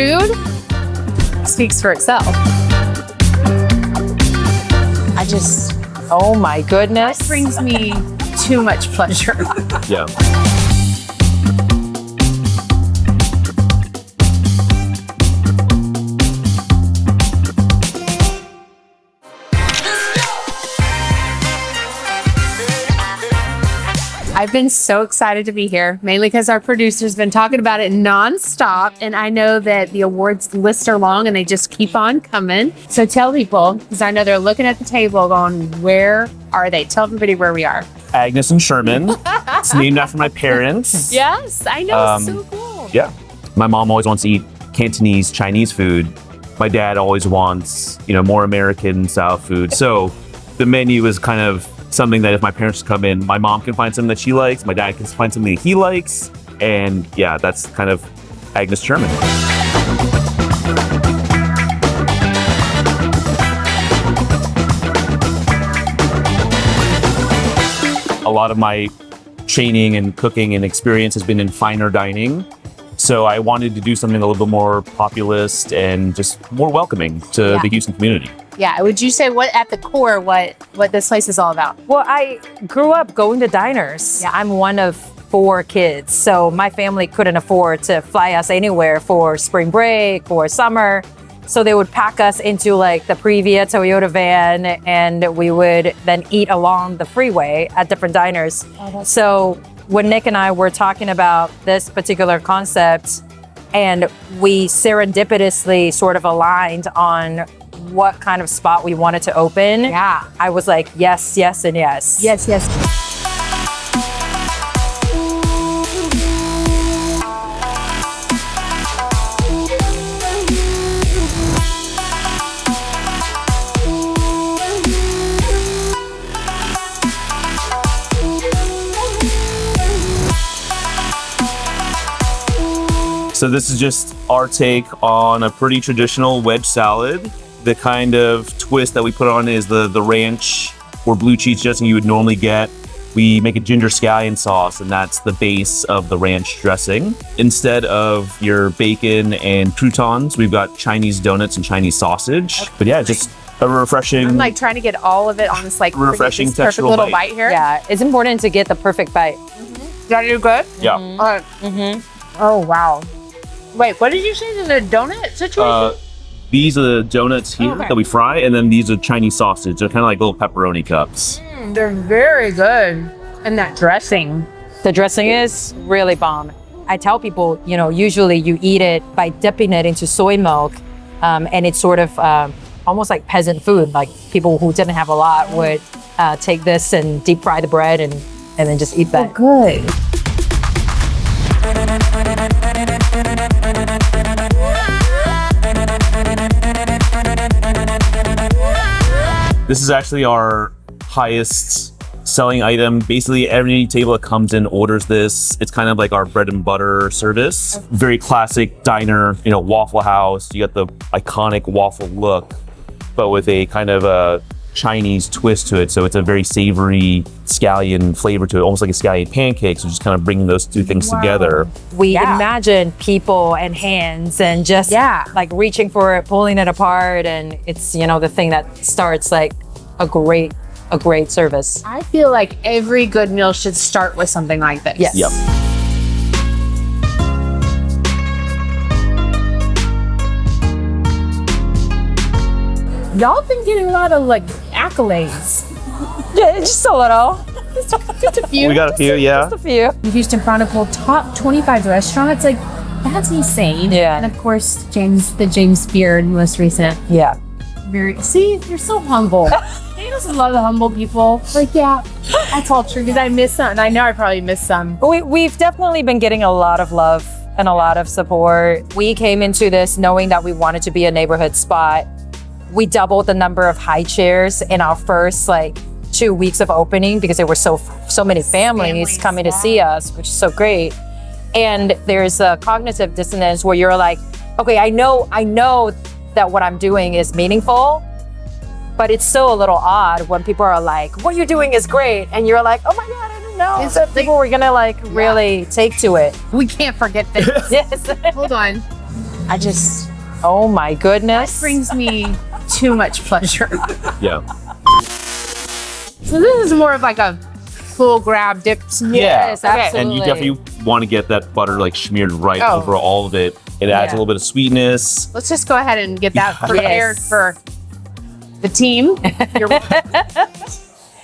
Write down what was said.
food speaks for itself. Oh my goodness. That brings me too much pleasure. Yeah. I've been so excited to be here, mainly because our producer's been talking about it nonstop. And I know that the awards lists are long and they just keep on coming. So tell people, because I know they're looking at the table going, where are they? Tell everybody where we are. Agnes and Sherman. It's named after my parents. Yes, I know. It's so cool. Yeah. My mom always wants to eat Cantonese, Chinese food. My dad always wants, more American style food. So the menu is kind of something that if my parents come in, my mom can find something that she likes, my dad can find something that he likes, and yeah, that's kind of Agnes Sherman. A lot of my training and cooking and experience has been in finer dining, so I wanted to do something a little bit more populist and just more welcoming to the Houston community. Yeah, would you say at the core, what this place is all about? Well, I grew up going to diners. Yeah. I'm one of 4 kids, so my family couldn't afford to fly us anywhere for spring break or summer. So they would pack us into like the Previa Toyota van, and we would then eat along the freeway at different diners. So when Nick and I were talking about this particular concept, and we serendipitously sort of aligned on what kind of spot we wanted to open. Yeah. I was like, yes, yes, and yes. Yes, yes. So this is just our take on a pretty traditional wedge salad. The kind of twist that we put on is the ranch or blue cheese dressing you would normally get. We make a ginger scallion sauce, and that's the base of the ranch dressing. Instead of your bacon and croutons, we've got Chinese donuts and Chinese sausage. Okay. But yeah, just a refreshing... I'm like trying to get all of it on this refreshing this perfect little bite here. Yeah, it's important to get the perfect bite. Did I do good? Yeah. Oh, wow. Wait, what did you say to the donut situation? These are the donuts here that we fry, and then these are Chinese sausage. They're kind of like little pepperoni cups. They're very good. And that dressing. The dressing is really bomb. I tell people, usually you eat it by dipping it into soy milk, and it's sort of almost like peasant food. Like people who didn't have a lot would take this and deep fry the bread and then just eat that. Oh, good. This is actually our highest selling item. Basically, every table that comes in orders this. It's kind of like our bread and butter service. Very classic diner, Waffle House. You got the iconic waffle look, but with a kind of a Chinese twist to it. So it's a very savory scallion flavor to it, almost like a scallion pancake. So just kind of bringing those two things together. We imagine people and hands and just like reaching for it, pulling it apart. And it's, the thing that starts like a great service. I feel like every good meal should start with something like this. Yes. Yep. Y'all have been getting a lot of accolades. Yeah, just a little. Just a few. We got a few, Just a few. The Houston Chronicle top 25 restaurants. That's insane. Yeah. And of course, the James Beard most recent. Yeah. See, you're so humble. I just love the humble people. That's all true because I miss some. And I know I probably missed some. We've definitely been getting a lot of love and a lot of support. We came into this knowing that we wanted to be a neighborhood spot. We doubled the number of high chairs in our first 2 weeks of opening because there were so many families coming to see us, which is so great. And there's a cognitive dissonance where you're like, okay, I know that what I'm doing is meaningful, but it's still a little odd when people are like, what you're doing is great. And you're like, oh my God, I didn't know that people were gonna really take to it. We can't forget this. Yes. Hold on. Oh my goodness. brings me too much pleasure. Yeah. So this is more of like a full grab dip. Yes, Okay. absolutely. And you definitely want to get that butter like smeared right Oh. over all of it. It adds a little bit of sweetness. Let's just go ahead and get that prepared Yes. for the team. You're